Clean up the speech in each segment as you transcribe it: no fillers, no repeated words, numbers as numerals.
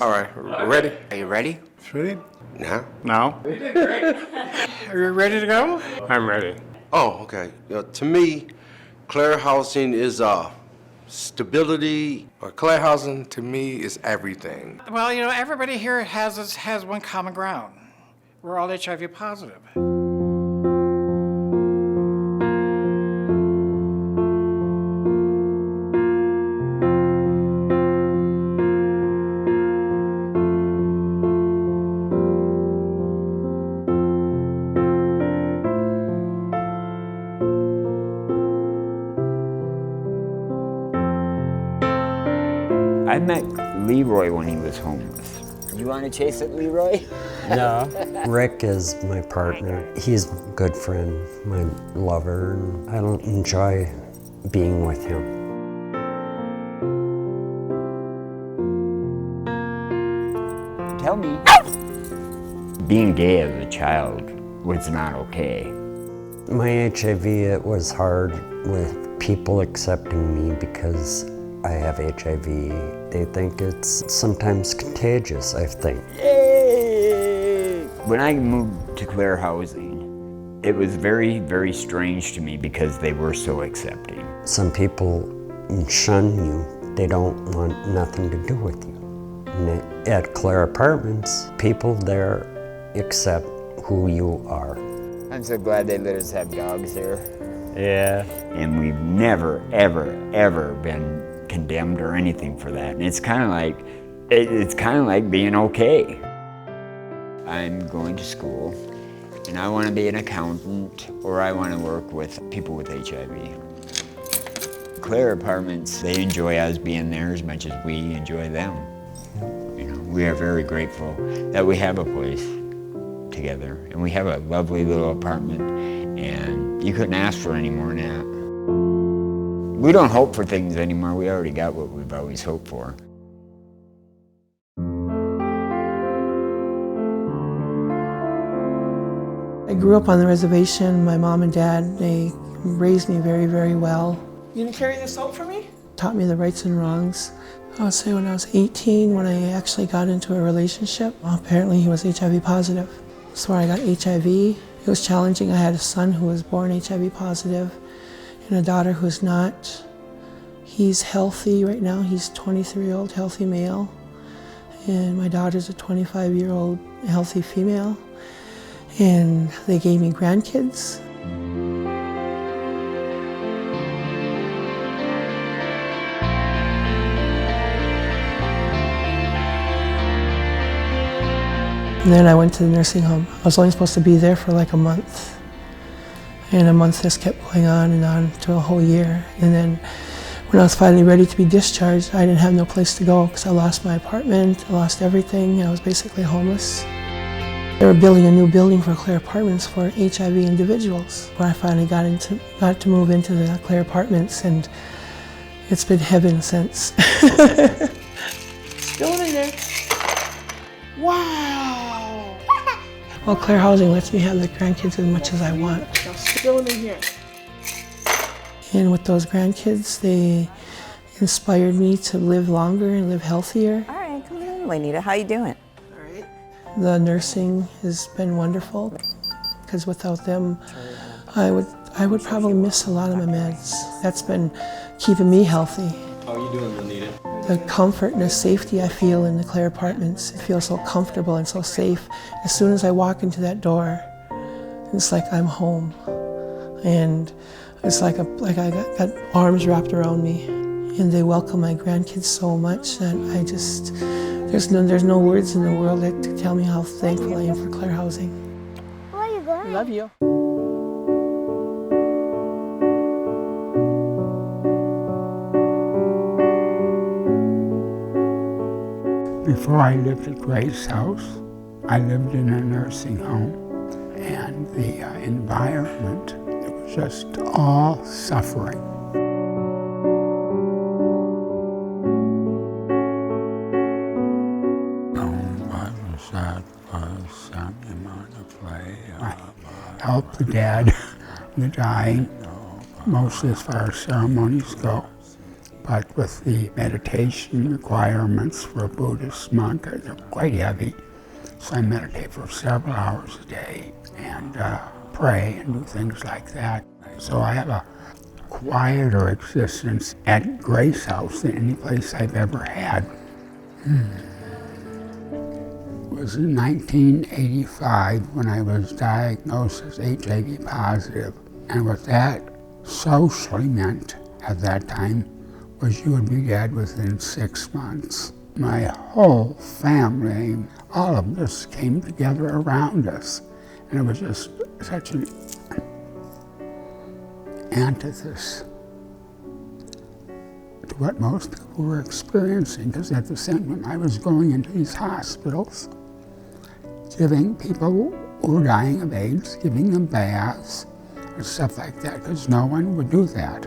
All right, ready? Are you ready? Ready? No. Now? Are you ready to go? I'm ready. Oh, okay. To me, Clare housing is stability. Clare housing to me is everything. Well, everybody here has one common ground. We're all HIV positive. I met Leroy when he was homeless. You want to chase it, Leroy? No. Rick is my partner. He's a good friend, my lover, and I don't enjoy being with him. Tell me. Being gay as a child was not okay. My HIV, it was hard with people accepting me because I have HIV. They think it's sometimes contagious, I think. Yay! When I moved to Clare housing, it was very, very strange to me because they were so accepting. Some people shun you. They don't want nothing to do with you. And at Clare Apartments, people there accept who you are. I'm so glad they let us have dogs here. Yeah. And we've never, ever, ever been condemned or anything for that. And it's kind of like being okay. I'm going to school and I want to be an accountant or I want to work with people with HIV. Clare Apartments, they enjoy us being there as much as we enjoy them. We are very grateful that we have a place together and we have a lovely little apartment and you couldn't ask for any more than that. We don't hope for things anymore. We already got what we've always hoped for. I grew up on the reservation. My mom and dad, they raised me very, very well. You gonna carry this out for me? Taught me the rights and wrongs. I would say when I was 18, when I actually got into a relationship, apparently he was HIV positive. That's where I got HIV. It was challenging. I had a son who was born HIV positive and a daughter who's not. He's healthy right now. He's a 23-year-old healthy male. And my daughter's a 25-year-old healthy female. And they gave me grandkids. And then I went to the nursing home. I was only supposed to be there for like a month. And a month just kept going on and on to a whole year. And then when I was finally ready to be discharged, I didn't have no place to go because I lost my apartment, I lost everything. I was basically homeless. They were building a new building for Clare Apartments for HIV individuals. Where I finally got to move into the Clare Apartments, and it's been heaven since. Still in there. Wow. Well, Clare Housing lets me have the grandkids as much as I want. Now still in here. And with those grandkids, they inspired me to live longer and live healthier. All right, come in, Juanita. How you doing? All right. The nursing has been wonderful because without them, I would probably miss a lot of my meds. That's been keeping me healthy. How are you doing, Juanita? The comfort and the safety I feel in the Clare Apartments, it feels so comfortable and so safe. As soon as I walk into that door, it's like I'm home. And it's like I got arms wrapped around me. And they welcome my grandkids so much that there's no words in the world that to tell me how thankful I am for Clare Housing. Where are you going? Love you. Before I lived at Grace's house, I lived in a nursing home, and the environment, it was just all suffering. I helped the dead, the dying, mostly as far as ceremonies go. but with the meditation requirements for a Buddhist monk, they're quite heavy. So I meditate for several hours a day and pray and do things like that. So I have a quieter existence at Grace House than any place I've ever had. It was in 1985 when I was diagnosed as HIV positive. And what that socially meant at that time was you would be dead within 6 months. My whole family, all of us came together around us. And it was just such an antithesis to what most people were experiencing, because at the same time I was going into these hospitals, giving people who were dying of AIDS, giving them baths and stuff like that, because no one would do that.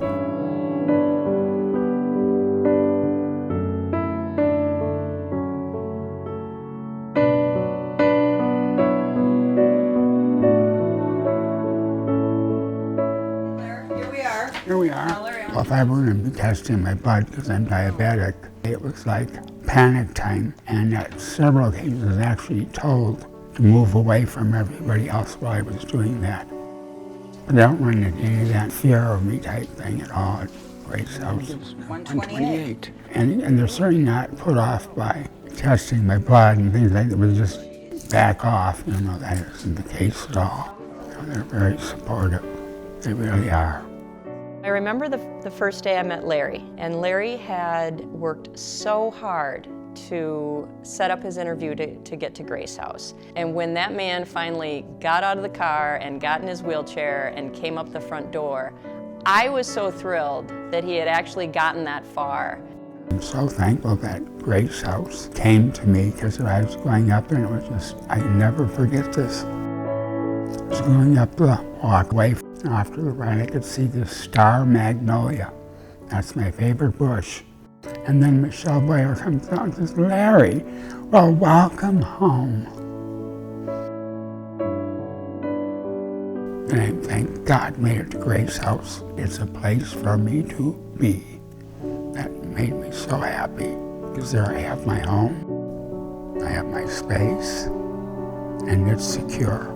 Here we are. Well, if I were to be testing my blood because I'm diabetic, it was like panic time. And at several occasions I was actually told to move away from everybody else while I was doing that. But I don't run into any of that fear of me type thing at all at Grace House. 128. And they're certainly not put off by testing my blood and things like that. But just back off. You know, that isn't the case at all. You know, they're very supportive. They really are. I remember the first day I met Larry, and Larry had worked so hard to set up his interview to get to Grace House. And when that man finally got out of the car and got in his wheelchair and came up the front door, I was so thrilled that he had actually gotten that far. I'm so thankful that Grace House came to me, because I was going up and it was just, I never forget this. I was going up the walkway. After the ride, I could see this star magnolia. That's my favorite bush. And then Michelle Boyer comes out and says, "Larry, well, welcome home." And I thank God made it to Grace House. It's a place for me to be. That made me so happy, because there I have my home, I have my space, and it's secure.